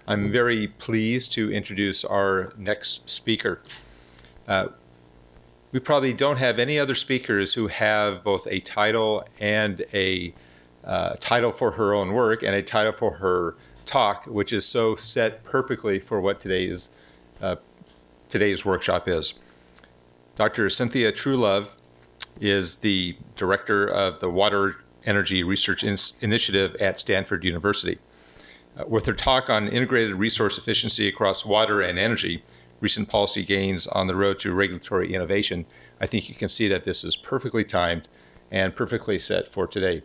I'm very pleased to introduce our next speaker. We probably don't have any other speakers who have both a title and a title for her own work and a title for her talk, which is so set perfectly for what today's workshop is. Dr. Cynthia Truelove is the director of the Water Energy Research Initiative at Stanford University. With her talk on integrated resource efficiency across water and energy, recent policy gains on the road to regulatory innovation, I think you can see that this is perfectly timed and perfectly set for today.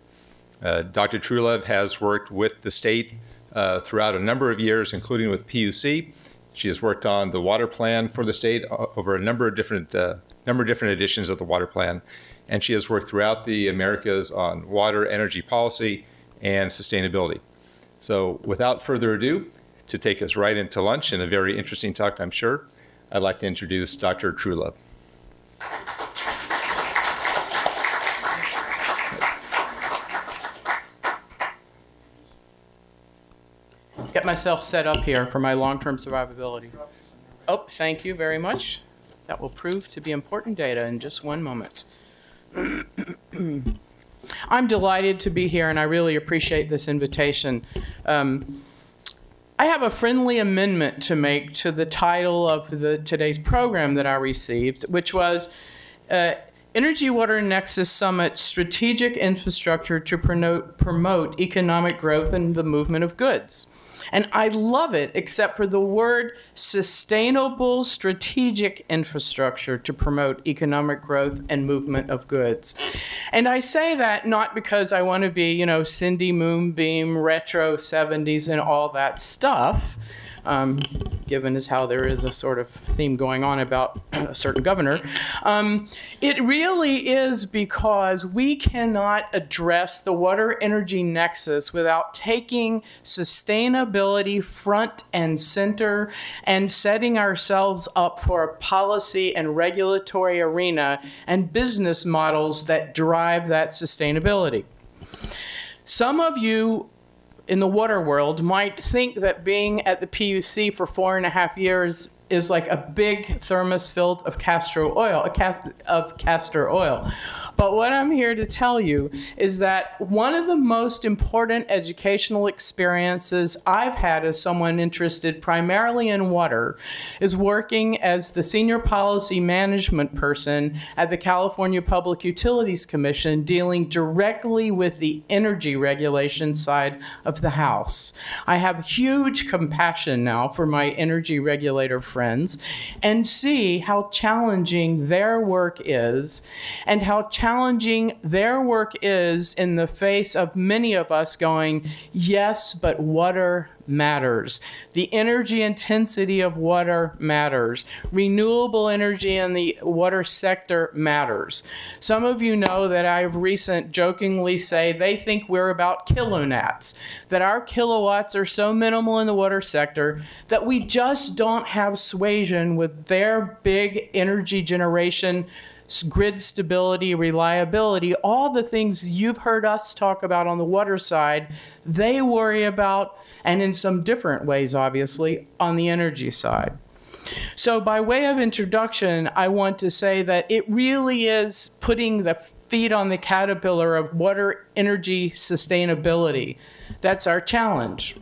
Dr. Truelove has worked with the state throughout a number of years, including with PUC. She has worked on the water plan for the state over a number of different editions of the water plan, and she has worked throughout the Americas on water, energy policy, and sustainability. So without further ado, to take us right into lunch and a very interesting talk, I'm sure, I'd like to introduce Dr. Truelove. Get myself set up here for my long-term survivability. Oh, thank you very much. That will prove to be important data in just one moment. I'm delighted to be here, and I really appreciate this invitation. I have a friendly amendment to make to the title of today's program that I received, which was Energy Water Nexus Summit Strategic Infrastructure to Promote Economic Growth and the Movement of Goods. And I love it, except for the word sustainable strategic infrastructure to promote economic growth and movement of goods. And I say that not because I want to be, you know, Cindy Moonbeam, retro 70s and all that stuff, given as how there is a sort of theme going on about a certain governor. It really is because we cannot address the water energy nexus without taking sustainability front and center and setting ourselves up for a policy and regulatory arena and business models that drive that sustainability. Some of you in the water world might think that being at the PUC for 4.5 years is like a big thermos filled of castor oil, But what I'm here to tell you is that one of the most important educational experiences I've had as someone interested primarily in water is working as the senior policy management person at the California Public Utilities Commission, dealing directly with the energy regulation side of the house. I have huge compassion now for my energy regulator friends and see how challenging their work is and how challenging their work is in the face of many of us going, yes, but water matters. The energy intensity of water matters. Renewable energy in the water sector matters. Some of you know that I've jokingly say they think we're about kilonats, that our kilowatts are so minimal in the water sector that we just don't have suasion with their big energy generation, grid stability, reliability, all the things you've heard us talk about on the water side, they worry about, and in some different ways, obviously, on the energy side. So by way of introduction, I want to say that it really is putting the feet on the caterpillar of water energy sustainability. That's our challenge.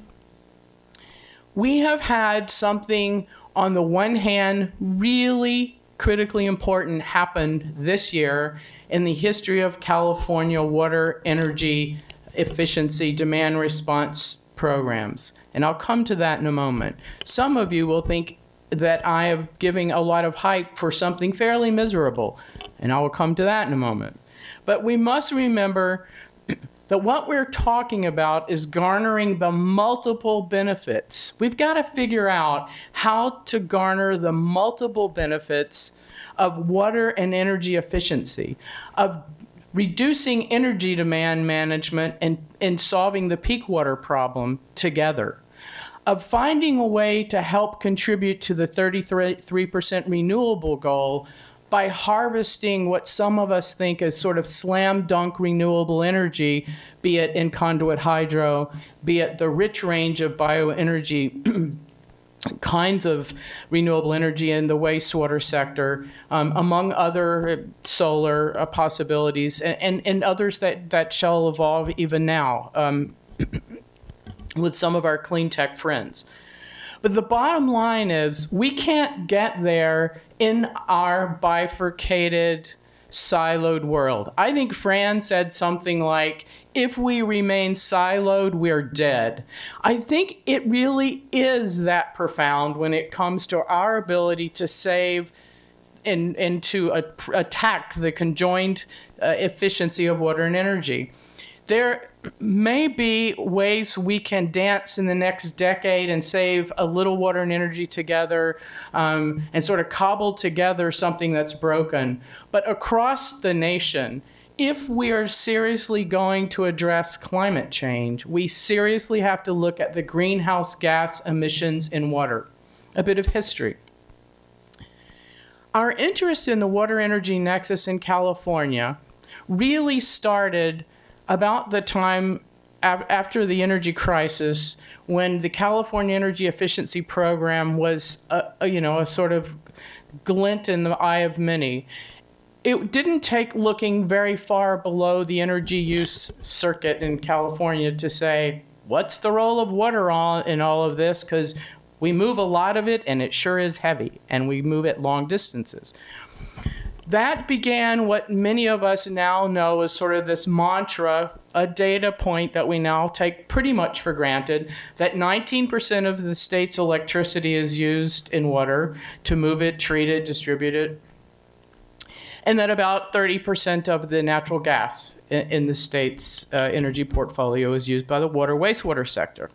We have had something, on the one hand, really critically important happened this year in the history of California water energy efficiency demand response programs. And I'll come to that in a moment. Some of you will think that I am giving a lot of hype for something fairly miserable, and I will come to that in a moment. But we must remember that what we're talking about is garnering the multiple benefits. We've got to figure out how to garner the multiple benefits of water and energy efficiency, of reducing energy demand management and solving the peak water problem together, of finding a way to help contribute to the 33% renewable goal by harvesting what some of us think is sort of slam dunk renewable energy, be it in conduit hydro, be it the rich range of bioenergy kinds of renewable energy in the wastewater sector, among other solar possibilities, and others that shall evolve even now with some of our clean tech friends. But the bottom line is we can't get there in our bifurcated, siloed world. I think Fran said something like, if we remain siloed, we're dead. I think it really is that profound when it comes to our ability to save and to attack the conjoined efficiency of water and energy. There may be ways we can dance in the next decade and save a little water and energy together and sort of cobble together something that's broken. But across the nation, if we are seriously going to address climate change, we seriously have to look at the greenhouse gas emissions in water. A bit of history. Our interest in the water energy nexus in California really started about the time after the energy crisis, when the California Energy Efficiency Program was a sort of glint in the eye of many. It didn't take looking very far below the energy use circuit in California to say, what's the role of water in all of this? Because we move a lot of it, and it sure is heavy, and we move it long distances. That began what many of us now know as sort of this mantra, a data point that we now take pretty much for granted, that 19% of the state's electricity is used in water to move it, treat it, distribute it, and that about 30% of the natural gas in the state's energy portfolio is used by the water wastewater sector.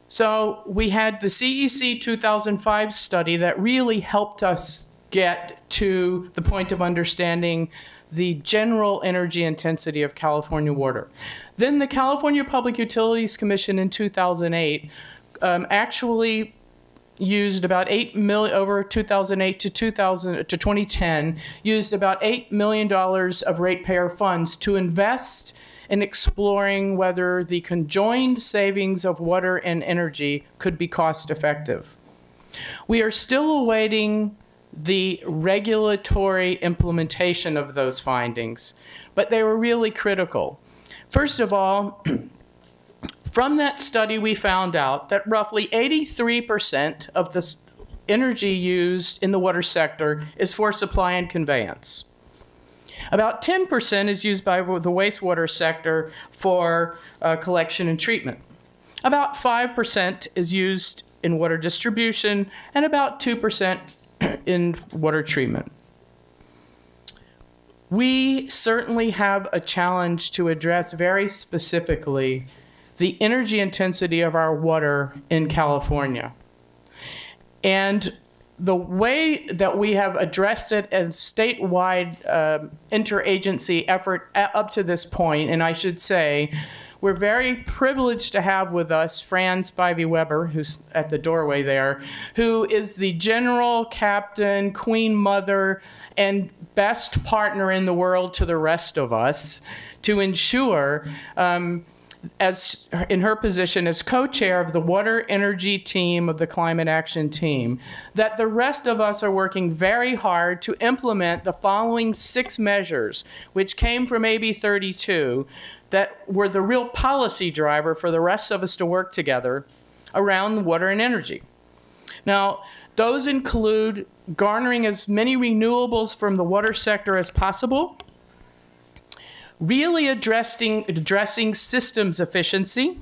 So we had the CEC 2005 study that really helped us get to the point of understanding the general energy intensity of California water. Then the California Public Utilities Commission in 2008 actually used about over 2008 to 2010, used about $8 million of ratepayer funds to invest in exploring whether the conjoined savings of water and energy could be cost effective. We are still awaiting the regulatory implementation of those findings, but they were really critical. First of all, from that study we found out that roughly 83% of the energy used in the water sector is for supply and conveyance. About 10% is used by the wastewater sector for collection and treatment. About 5% is used in water distribution, and about 2% in water treatment. We certainly have a challenge to address very specifically the energy intensity of our water in California. And the way that we have addressed it as statewide interagency effort up to this point, and I should say, we're very privileged to have with us Fran Spivey-Weber, who's at the doorway there, who is the general captain, queen mother, and best partner in the world to the rest of us to ensure, as in her position as co-chair of the water energy team of the climate action team, that the rest of us are working very hard to implement the following 6 measures, which came from AB 32, that were the real policy driver for the rest of us to work together around water and energy. Now, those include garnering as many renewables from the water sector as possible, really addressing systems efficiency,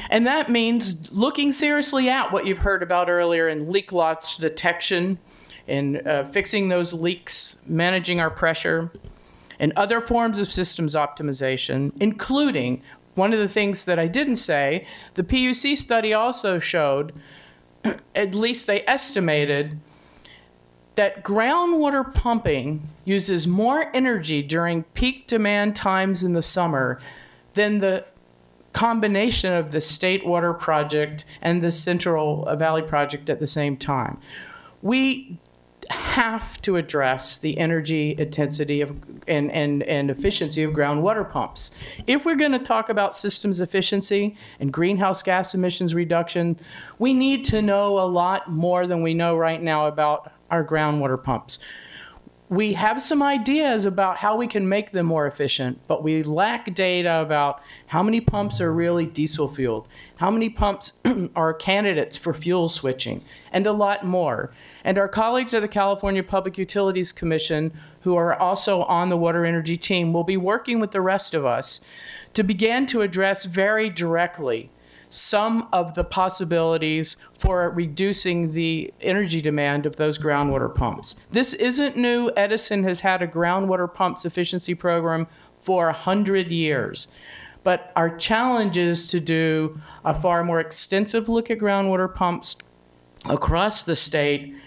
and that means looking seriously at what you've heard about earlier in leak loss detection, in fixing those leaks, managing our pressure, and other forms of systems optimization, including, one of the things that I didn't say, the PUC study also showed, at least they estimated, that groundwater pumping uses more energy during peak demand times in the summer than the combination of the State Water Project and the Central Valley Project at the same time. We have to address the energy intensity of and efficiency of groundwater pumps. If we're going to talk about systems efficiency and greenhouse gas emissions reduction, we need to know a lot more than we know right now about our groundwater pumps. We have some ideas about how we can make them more efficient, but we lack data about how many pumps are really diesel fueled, how many pumps are candidates for fuel switching, and a lot more. And our colleagues at the California Public Utilities Commission, who are also on the water energy team, will be working with the rest of us to begin to address very directly some of the possibilities for reducing the energy demand of those groundwater pumps. This isn't new. Edison has had a groundwater pumps efficiency program for 100 years. But our challenge is to do a far more extensive look at groundwater pumps across the state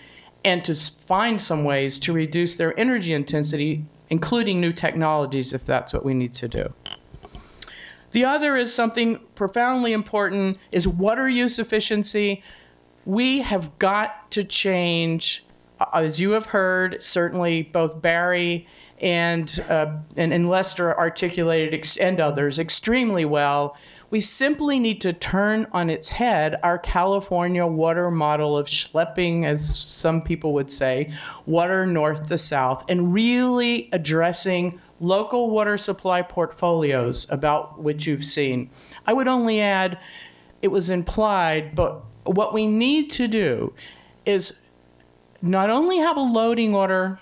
and to find some ways to reduce their energy intensity, including new technologies, if that's what we need to do. The other is something profoundly important, is water use efficiency. We have got to change, as you have heard, certainly both Barry and Lester articulated, and others, extremely well. We simply need to turn on its head our California water model of schlepping, as some people would say, water north to south, and really addressing local water supply portfolios about which you've seen. I would only add, it was implied, but what we need to do is not only have a loading order,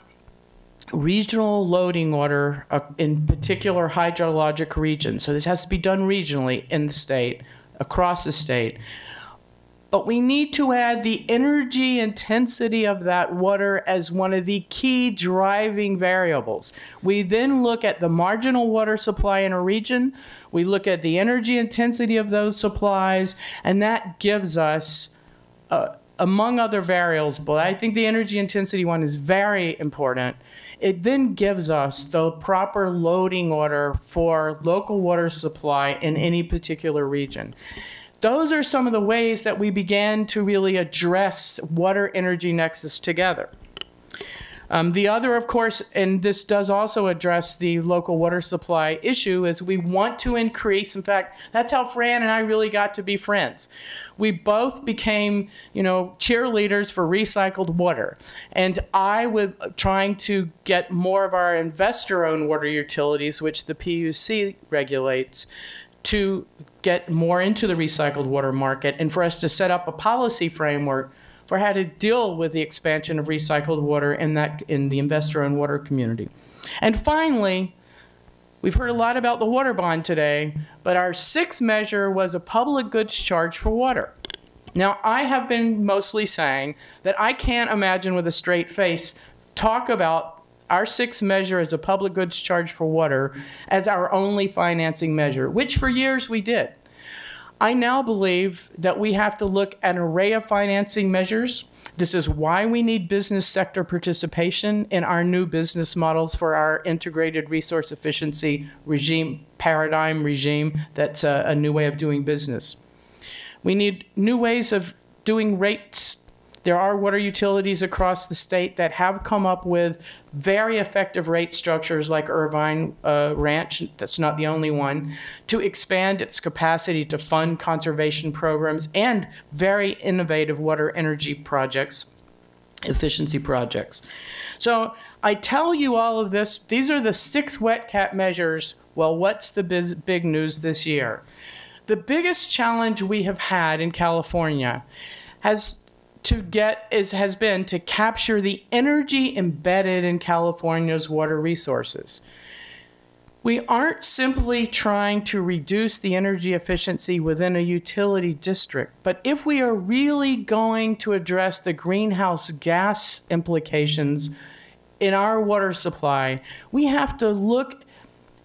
regional loading order in particular hydrologic regions. So this has to be done regionally in the state, across the state. But we need to add the energy intensity of that water as one of the key driving variables. We then look at the marginal water supply in a region. We look at the energy intensity of those supplies, and that gives us among other variables, but I think the energy intensity one is very important. It then gives us the proper loading order for local water supply in any particular region. Those are some of the ways that we began to really address water energy nexus together. The other, of course, and this does also address the local water supply issue, is we want to increase, in fact, that's how Fran and I really got to be friends. We both became, cheerleaders for recycled water. And I was trying to get more of our investor-owned water utilities, which the PUC regulates, to get more into the recycled water market and for us to set up a policy framework for how to deal with the expansion of recycled water in the investor-owned water community. And finally, we've heard a lot about the water bond today, but our sixth measure was a public goods charge for water. Now, I have been mostly saying that I can't imagine with a straight face talk about our sixth measure as a public goods charge for water as our only financing measure, which for years we did. I now believe that we have to look at an array of financing measures. This is why we need business sector participation in our new business models for our integrated resource efficiency paradigm regime that's a new way of doing business. We need new ways of doing rates. There are water utilities across the state that have come up with very effective rate structures like Irvine Ranch, that's not the only one, to expand its capacity to fund conservation programs and very innovative water energy projects, efficiency projects. So I tell you all of this. These are the 6 wet cap measures. Well, what's the big news this year? The biggest challenge we have had in California has been to capture the energy embedded in California's water resources. We aren't simply trying to reduce the energy efficiency within a utility district, but if we are really going to address the greenhouse gas implications in our water supply, we have to look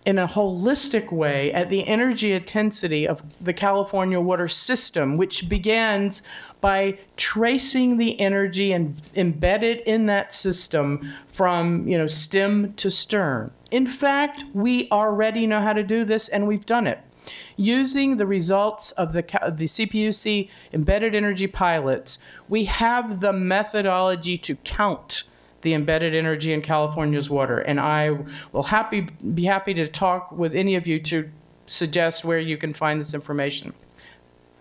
in a holistic way at the energy intensity of the California water system, which begins by tracing the energy and embedded in that system from stem to stern. In fact, we already know how to do this, and we've done it. Using the results of the CPUC embedded energy pilots, we have the methodology to count the embedded energy in California's water. And I will be happy to talk with any of you to suggest where you can find this information.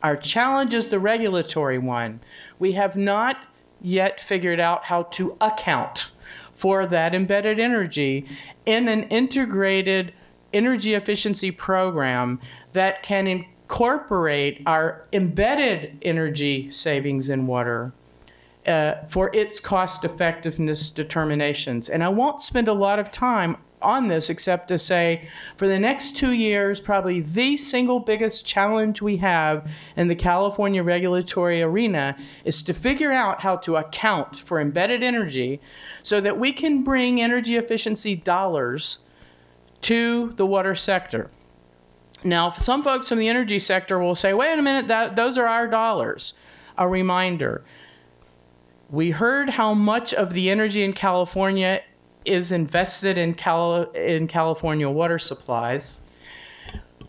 Our challenge is the regulatory one. We have not yet figured out how to account for that embedded energy in an integrated energy efficiency program that can incorporate our embedded energy savings in water for its cost effectiveness determinations. And I won't spend a lot of time on this except to say for the next 2 years, probably the single biggest challenge we have in the California regulatory arena is to figure out how to account for embedded energy so that we can bring energy efficiency dollars to the water sector. Now, some folks from the energy sector will say, wait a minute, those are our dollars. A reminder, we heard how much of the energy in California is invested in California water supplies.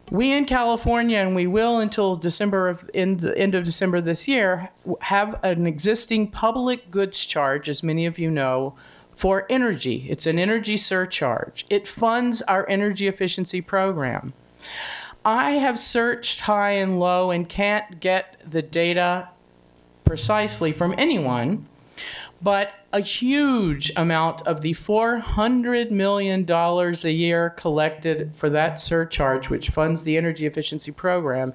We in California, and we will until in the end of December this year, have an existing public goods charge, as many of you know, for energy. It's an energy surcharge. It funds our energy efficiency program. I have searched high and low and can't get the data precisely from anyone, but a huge amount of the $400 million a year collected for that surcharge, which funds the energy efficiency program,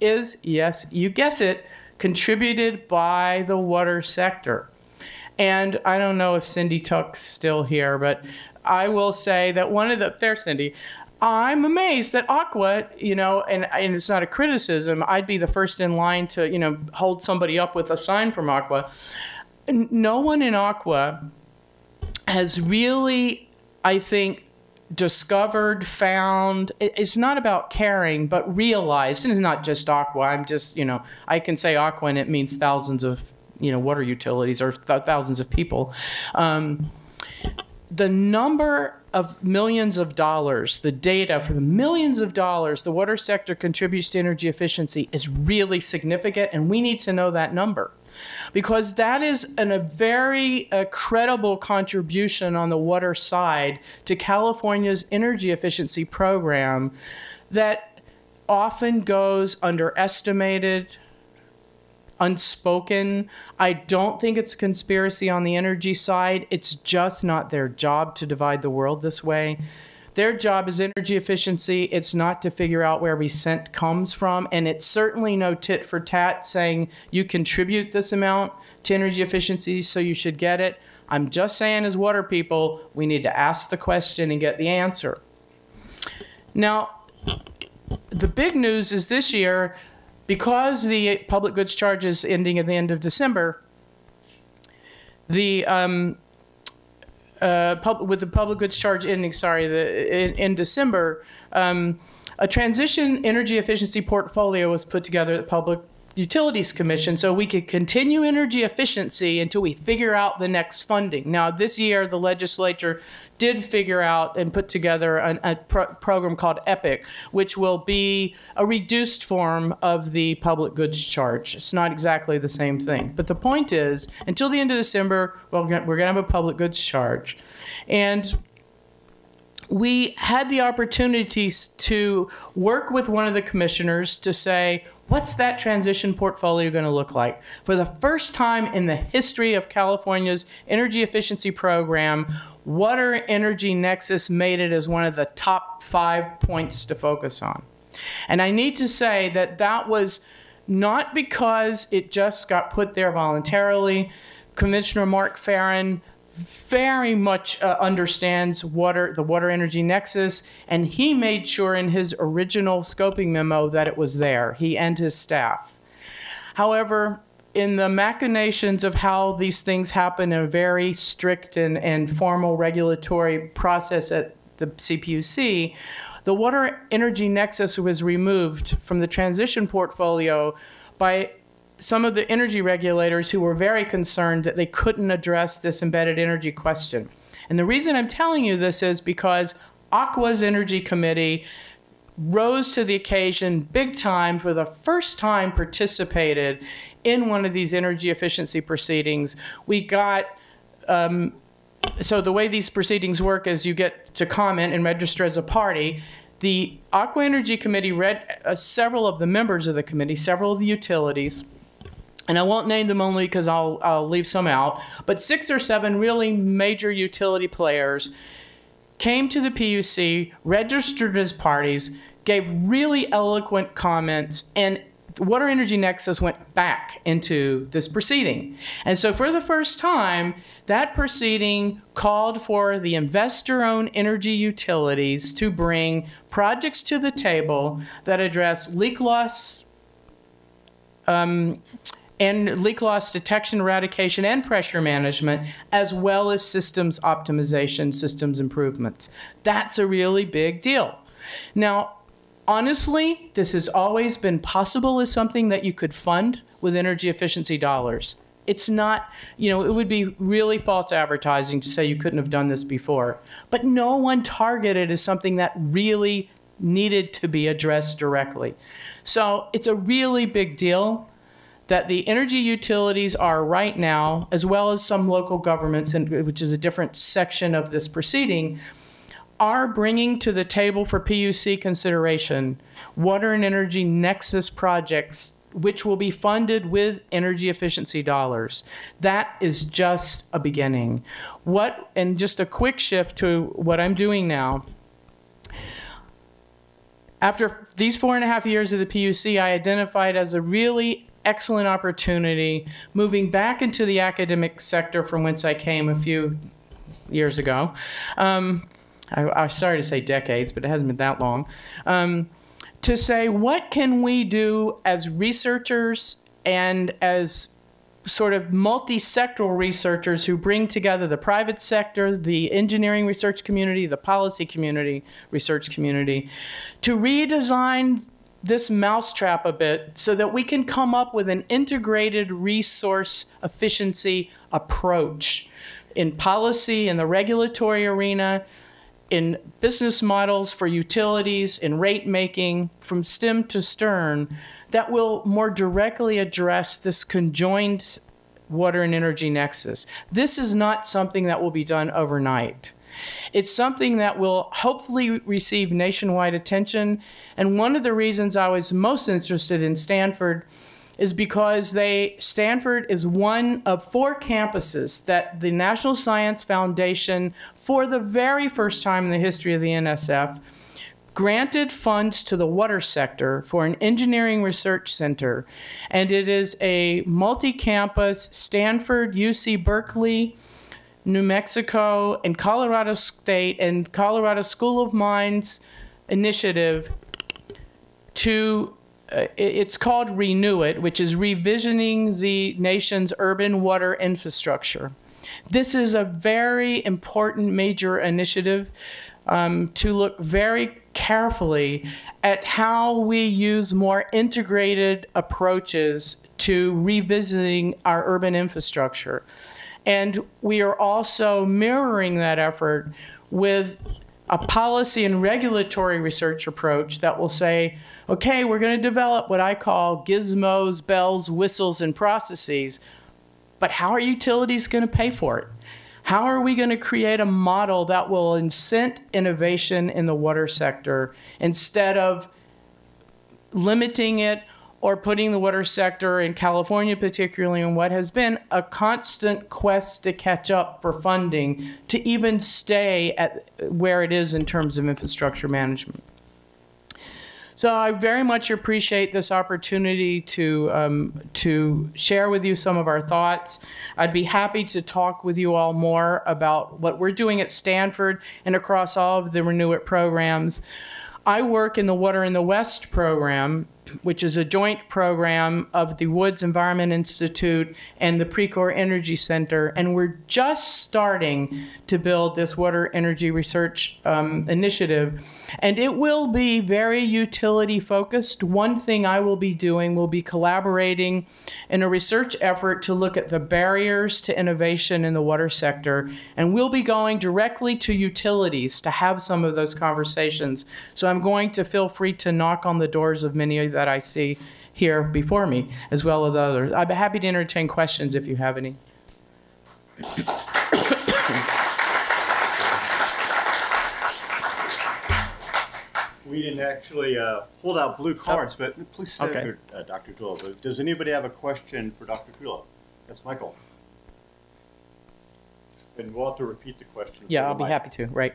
is, yes, you guess it, contributed by the water sector. And I don't know if Cindy Tuck's still here, but I will say that there's Cindy. I'm amazed that Aqua, and it's not a criticism, I'd be the first in line to, hold somebody up with a sign from Aqua. No one in Aqua has really, I think, discovered, found, it's not about caring, but realized, and it's not just Aqua, I'm just, I can say Aqua and it means thousands of, water utilities or thousands of people. The number of millions of dollars, the data for the millions of dollars the water sector contributes to energy efficiency is really significant, and we need to know that number. Because that is a very credible contribution on the water side to California's energy efficiency program that often goes underestimated, unspoken. I don't think it's a conspiracy on the energy side. It's just not their job to divide the world this way. Their job is energy efficiency. It's not to figure out where every cent comes from. And it's certainly no tit for tat saying you contribute this amount to energy efficiency, so you should get it. I'm just saying, as water people, we need to ask the question and get the answer. Now, the big news is this year, because the public goods charge is ending at the end of December, with the public goods charge ending, in December, a transition energy efficiency portfolio was put together at the Public Utilities Commission so we could continue energy efficiency until we figure out the next funding. Now, this year, the legislature did figure out and put together a program called EPIC, which will be a reduced form of the public goods charge. It's not exactly the same thing. But the point is, until the end of December, we're going to have a public goods charge. And we had the opportunity to work with one of the commissioners to say, what's that transition portfolio going to look like? For the first time in the history of California's energy efficiency program, Water Energy Nexus made it as one of the top 5 points to focus on. And I need to say that that was not because it just got put there voluntarily. Commissioner Mark Farron very much understands the Water Energy Nexus, and he made sure in his original scoping memo that it was there, he and his staff. However, in the machinations of how these things happen in a very strict and formal regulatory process at the CPUC, the Water Energy Nexus was removed from the transition portfolio by some of the energy regulators who were very concerned that they couldn't address this embedded energy question. And the reason I'm telling you this is because Aqua's Energy Committee rose to the occasion big time, for the first time participated in one of these energy efficiency proceedings. We got So the way these proceedings work is you get to comment and register as a party. The Aqua Energy Committee read several of the members of the committee, several of the utilities, and I won't name them only because I'll leave some out, but 6 or 7 really major utility players came to the PUC, registered as parties, gave really eloquent comments, and Water Energy Nexus went back into this proceeding. And so for the first time, that proceeding called for the investor-owned energy utilities to bring projects to the table that address leak loss and leak loss detection, eradication, and pressure management, as well as systems optimization, systems improvements. That's a really big deal. Now, honestly, this has always been possible as something that you could fund with energy efficiency dollars. It's not, you know, it would be really false advertising to say you couldn't have done this before. But no one targeted as something that really needed to be addressed directly. So it's a really big deal that the energy utilities are right now, as well as some local governments, which is a different section of this proceeding, are bringing to the table for PUC consideration water and energy nexus projects which will be funded with energy efficiency dollars. That is just a beginning. And just a quick shift to what I'm doing now. After these 4.5 years of the PUC, I identified as a really excellent opportunity moving back into the academic sector from whence I came a few years ago. I'm sorry to say decades, but it hasn't been that long, to say what can we do as researchers and as sort of multi-sectoral researchers who bring together the private sector, the engineering research community, the policy community, research community, to redesign this mousetrap a bit so that we can come up with an integrated resource efficiency approach in policy, in the regulatory arena, in business models for utilities, in rate making, from stem to stern, that will more directly address this conjoined water and energy nexus. This is not something that will be done overnight. It's something that will hopefully receive nationwide attention. And one of the reasons I was most interested in Stanford is because Stanford is one of 4 campuses that the National Science Foundation, for the very first time in the history of the NSF, granted funds to the water sector for an engineering research center. And it is a multi-campus Stanford, UC Berkeley, New Mexico, and Colorado State and Colorado School of Mines initiative to it's called Renew It, which is revisioning the nation's urban water infrastructure. This is a very important major initiative to look very carefully at how we use more integrated approaches to revisiting our urban infrastructure. And we are also mirroring that effort with a policy and regulatory research approach that will say, okay, we're going to develop what I call gizmos, bells, whistles, and processes, but how are utilities going to pay for it? How are we going to create a model that will incent innovation in the water sector instead of limiting it or putting the water sector in California particularly in what has been a constant quest to catch up for funding to even stay at where it is in terms of infrastructure management. So I very much appreciate this opportunity to share with you some of our thoughts. I'd be happy to talk with you all more about what we're doing at Stanford and across all of the Renew It programs. I work in the Water in the West program, which is a joint program of the Woods Environment Institute and the Precor Energy Center, and we're just starting to build this water energy research initiative, and it will be very utility focused. One thing I will be doing will be collaborating in a research effort to look at the barriers to innovation in the water sector, and we'll be going directly to utilities to have some of those conversations. So I'm going to feel free to knock on the doors of many of that I see here before me, as well as others. I'd be happy to entertain questions if you have any. We didn't actually hold out blue cards, but please stay Okay. here, Dr. Truelove. Does anybody have a question for Dr. Truelove? Yes, Michael. And we'll have to repeat the question. Yeah, for the I'll be mic. happy to. Right.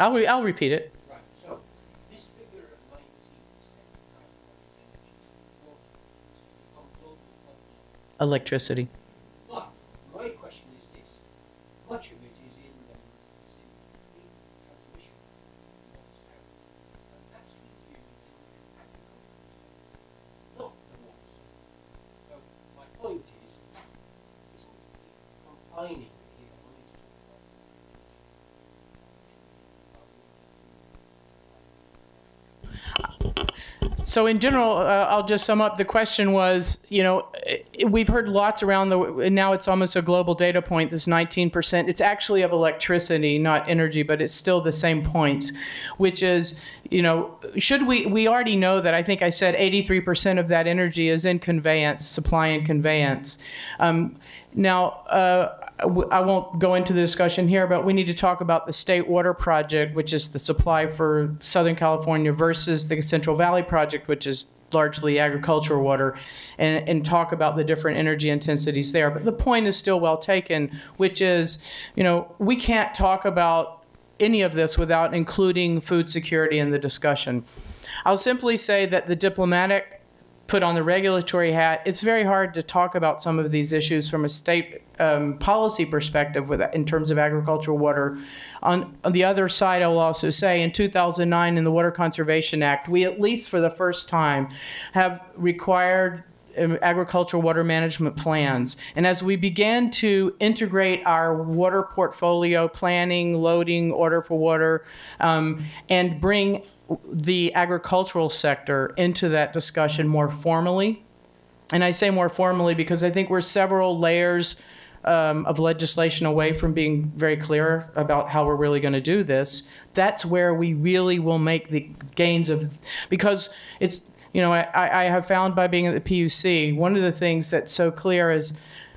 I'll repeat it. Right. So this figure of 19% become global population. Electricity. But my question is this: much of it is in the transmission north south, and that's leaving the agricultural sector, not the water sector. So my point is, isn't it confining here only to talk about So in general, I'll just sum up. The question was, you know, we've heard lots around and now it's almost a global data point, this 19%. It's actually of electricity, not energy, but it's still the same point, which is, you know, we already know that, I think I said 83% of that energy is in conveyance, supply and conveyance. Now, I won't go into the discussion here, but we need to talk about the State Water Project, which is the supply for Southern California, versus the Central Valley Project, which is largely agricultural water, and talk about the different energy intensities there. But the point is still well taken, which is, you know, we can't talk about any of this without including food security in the discussion. I'll simply say that the diplomatic put on the regulatory hat, it's very hard to talk about some of these issues from a state policy perspective in terms of agricultural water. On the other side, I will also say in 2009 in the Water Conservation Act, we at least for the first time have required agricultural water management plans. And as we began to integrate our water portfolio planning, loading, order for water, and bring the agricultural sector into that discussion more formally, and I say more formally because I think we're several layers of legislation away from being very clear about how we're really going to do this. That's where we really will make the gains of, because it's, you know, I have found by being at the PUC, one of the things that's so clear is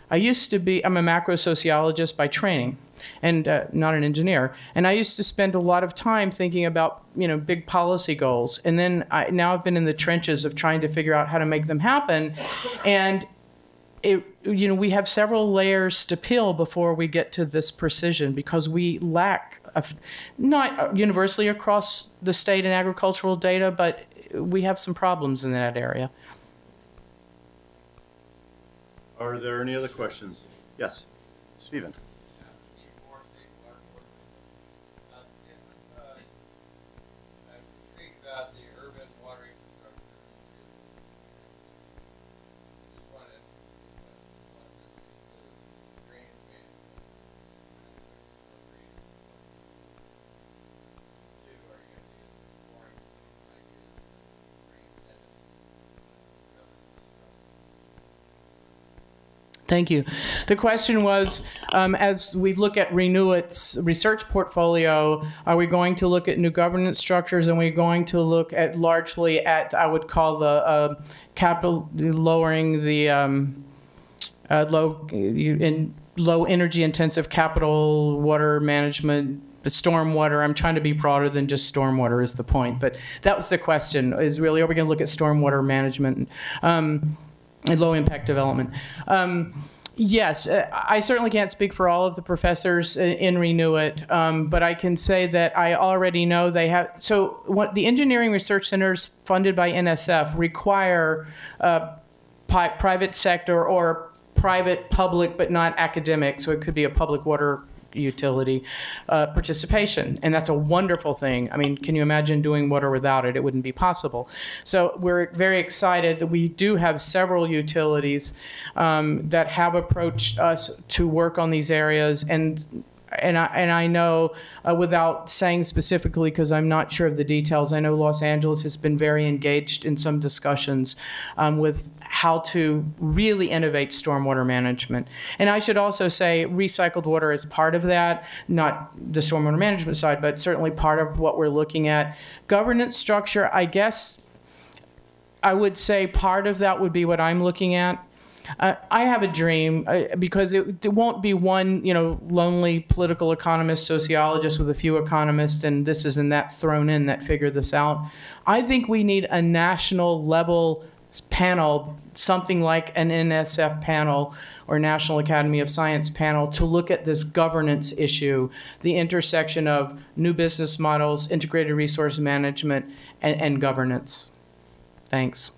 I'm a macro sociologist by training and not an engineer. And I used to spend a lot of time thinking about, you know, big policy goals. And then now I've been in the trenches of trying to figure out how to make them happen. And you know, we have several layers to peel before we get to this precision, because we lack, not universally across the state in agricultural data, but we have some problems in that area. Are there any other questions? Yes, Stephen. Thank you. The question was, as we look at Renewit's research portfolio, are we going to look at new governance structures, and are we going to look at largely at, I would call the lowering the low energy intensive capital water management, the stormwater? I'm trying to be broader than just stormwater is the point, but that was the question, is really, are we going to look at stormwater management? And low impact development. Yes, I certainly can't speak for all of the professors in Renewit, but I can say that I already know they have, so what the engineering research centers funded by NSF require private sector or private public, but not academic, so it could be a public water utility participation, and that's a wonderful thing. I mean, can you imagine doing water without it? It wouldn't be possible. So we're very excited that we do have several utilities that have approached us to work on these areas, and I know, without saying specifically, because I'm not sure of the details, I know Los Angeles has been very engaged in some discussions with how to really innovate stormwater management. And I should also say recycled water is part of that, not the stormwater management side, but certainly part of what we're looking at. Governance structure, I guess I would say part of that would be what I'm looking at. I have a dream because it won't be one, lonely political economist, sociologist with a few economists and this is and that's thrown in that figure this out. I think we need a national level panel, something like an NSF panel or National Academy of Science panel, to look at this governance issue, the intersection of new business models, integrated resource management, and governance. Thanks.